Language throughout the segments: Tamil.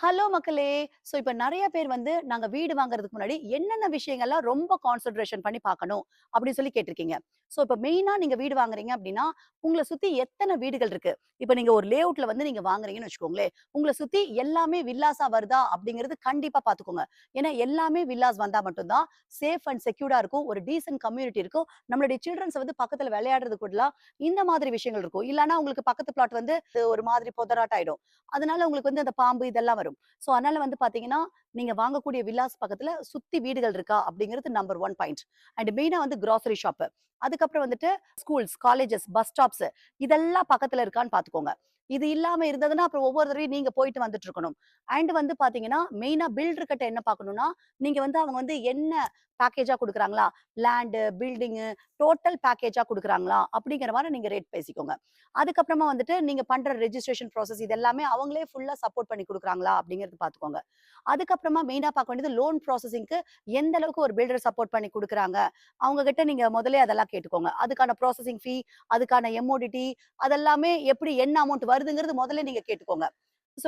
ஹலோ மக்களே! இப்ப நெறைய பேர் வந்து நாங்க வீடு வாங்குறதுக்கு முன்னாடி என்னென்ன விஷயங்கள்லாம் ரொம்ப கான்சன்ட்ரேஷன் பண்ணி பார்க்கணும் அப்படின்னு சொல்லி கேட்டிருக்கீங்க. இப்ப மெயினா நீங்க வீடு வாங்குறீங்க அப்படின்னா, உங்கள சுத்தி எத்தன வீடுகள் இருக்கு? இப்ப நீங்க ஒரு லேஅவுட்ல வந்து நீங்க வாங்குறீங்கன்னு வச்சுக்கோங்களேன். உங்கள சுத்தி எல்லாமே வில்லாஸா வருதா அப்படிங்கிறது கண்டிப்பா பார்த்துக்கோங்க. ஏன்னா எல்லாமே வில்லாஸ் வந்தா மட்டும் தான் சேஃப் அண்ட் செக்யூர்டா இருக்கும். ஒரு டீசென்ட் கம்யூனிட்டி இருக்கும். நம்மளுடைய சில்ட்ரன்ஸ் வந்து பக்கத்துல விளையாடுறதுக்கு கூடலாம் இந்த மாதிரி விஷயங்கள் இருக்கும். இல்லன்னா உங்களுக்கு பக்கத்து பிளாட் வந்து ஒரு மாதிரி பொதராட்டம் ஆயிடும். அதனால உங்களுக்கு வந்து அந்த பாம்பு இதெல்லாம் வரும். அதனால வந்து பார்த்தீங்கன்னா, நீங்க வாங்கக்கூடிய வில்லாஸ் பக்கத்துல சுத்தி வீடுகள் இருக்கா? அப்படிங்கிறது நம்பர் 1 பாயிண்ட். அண்ட் மெயினா வந்து கிராசரி ஷாப்பு. அதுக்கப்புறம் வந்துட்டு ஸ்கூல்ஸ், காலேஜஸ், பஸ் ஸ்டாப்ஸ் இதெல்லாம் பக்கத்துல இருக்கான்னு பார்த்துக்கோங்க. இது இல்லாம இருந்ததுன்னா, அப்புறம் ஒவ்வொரு தடவையும் நீங்க போயிட்டு வந்துட்டு இருக்கணும். அண்ட் வந்து பார்த்தீங்கன்னா, மெயினா பில்டர் கிட்ட என்ன பார்க்கணும்னா, நீங்க வந்து அவங்க வந்து என்ன பேக்கேஜா குடுக்குறாங்களா? லேண்டு, பில்டிங்கு டோட்டல் பேக்கேஜா குடுக்குறாங்களா? அப்படிங்கிற மாரி நீங்க ரேட் பேசிக்கோங்க. அதுக்கப்புறமா வந்துட்டு நீங்க பண்ற ரெஜிஸ்ட்ரேஷன் ப்ராசஸ் இது எல்லாமே அவங்களே ஃபுல்லா சப்போர்ட் பண்ணி குடுக்குறாங்களா? அப்படிங்கிறது பார்த்துக்கோங்க. அதுக்கப்புறமா மெயினா பார்க்க வேண்டியது லோன் ப்ராசஸிங்க்கு எந்த அளவுக்கு ஒரு பில்டர் சப்போர்ட் பண்ணி குடுக்குறாங்க. அவங்க கிட்ட நீங்க முதல்லயே அதெல்லாம் கேட்டுக்கோங்க. அதுக்கான ப்ராசஸிங் ஃபீ, அதுக்கான எம்ஓடிடி அதெல்லாமே எப்படி என்ன அமௌண்ட் வருதுங்கிறது முதல்ல நீங்க கேட்டுக்கோங்க.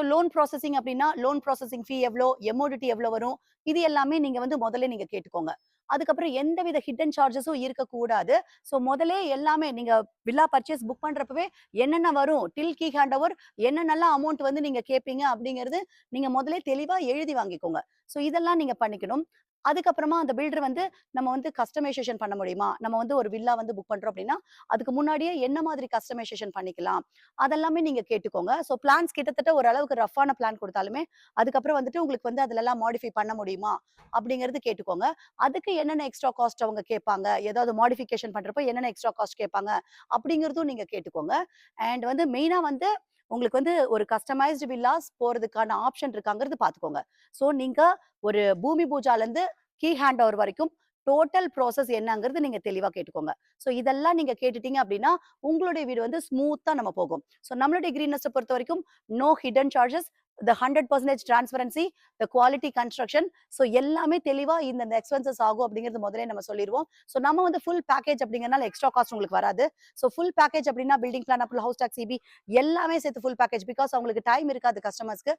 லோன் ப்ராசஸிங் அப்டின்னா, லோன் ப்ராசஸிங் ஃபீ எவ்ளோ? எம்ஓடிடி எவ்ளோ வரும்? இது எல்லாமே நீங்க வந்து முதல்ல நீங்க கேட்டுக்கோங்க. அதுக்கப்புறம் எந்தவித ஹிட்டன் சார்ஜஸும் இருக்கக்கூடாது. முதலே எல்லாமே நீங்க வில்லா பர்ச்சேஸ் புக் பண்றப்பவே என்னென்ன வரும்? டில் கீ ஹேண்ட் ஓவர் என்னென்னலாம் அமௌண்ட் வந்து நீங்க கேட்பீங்க அப்படிங்கிறது, நீங்க முதலே தெளிவா எழுதி வாங்கிக்கோங்க. இதெல்லாம் நீங்க பண்ணிக்கணும். அதுக்கப்புறமா அந்த பில்டர் வந்து நம்ம வந்து கஸ்டமைசேஷன் பண்ண முடியுமா? நம்ம வந்து ஒரு வில்லா வந்து புக் பண்றோம் அப்படின்னா, அதுக்கு முன்னாடியே என்ன மாதிரி கஸ்டமைசேஷன் பண்ணிக்கலாம்? அதெல்லாமே நீங்க கேட்டுக்கோங்க. பிளான்ஸ் கிட்டத்தட்ட ஓரளவுக்கு ரஃப்பான பிளான் குடுத்தாலுமே, அதுக்கப்புறம் வந்துட்டு உங்களுக்கு வந்து அதுலலாம் மாடிஃபை பண்ண முடியுமா? அப்படிங்கிறது கேட்டுக்கோங்க. அதுக்கு என்னென்ன எக்ஸ்ட்ரா காஸ்ட் அவங்க கேட்பாங்க? ஏதாவது மாடிஃபிகேஷன் பண்றப்போ என்னென்ன எக்ஸ்ட்ரா காஸ்ட் கேட்பாங்க? அப்படிங்கிறதும் நீங்க கேட்டுக்கோங்க. அண்ட் வந்து மெயினா வந்து உங்களுக்கு வந்து ஒரு கஸ்டமைஸ்டு வில்லாஸ் போறதுக்கான ஆப்ஷன் இருக்காங்கிறது பார்த்துக்கோங்க. நீங்க ஒரு பூமி பூஜாலருந்து கீ ஹேண்ட் ஓவர் வரைக்கும் டோட்டல் ப்ராசஸ் என்னங்கிறது நீங்க தெளிவா கேட்டுக்கோங்க. இதெல்லாம் நீங்க கேட்டுட்டீங்க அப்டின்னா, உங்களுடைய வீடு வந்து ஸ்மூத்தா நம்ம போகும். நம்மளுடைய கிரீன் நெஸ்ட்ட பொறுத்தவரைக்கும் no hidden charges, the 100% transparency, the quality construction எல்லாமே தெளிவா இந்த எக்ஸ்பென்சஸ் ஆகும் அப்டிங்கிறது முதலே நம்ம சொல்லிருவோம். நம்ம வந்து ஃபுல் பேக்கேஜ் அப்டிங்கிறனால எக்ஸ்ட்ரா காஸ்ட் உங்களுக்கு வராது. ஃபுல் பேக்கேஜ் அப்டின்னா building plan approval, house tax, EB எல்லாமே சேர்த்து ஃபுல் பேக்கேஜ். பிகாஸ் அவங்களுக்கு டைம் இருக்காது கஸ்டமர்ஸ்க்கு.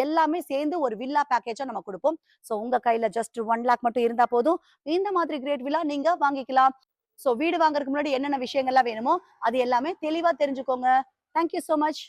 எல்லாமே சேர்ந்து ஒரு வில்லா பேக்கேஜா நம்ம குடுப்போம். உங்க கையில ஜஸ்ட் 1,00,000 மட்டும் இருந்தா போதும். இந்த மாதிரி கிரேட் வில்லா நீங்க வாங்கிக்கலாம். வீடு வாங்குறதுக்கு முன்னாடி என்னென்ன விஷயங்கள்லாம் வேணுமோ, அது எல்லாமே தெளிவா தெரிஞ்சுக்கோங்க. Thank you so much.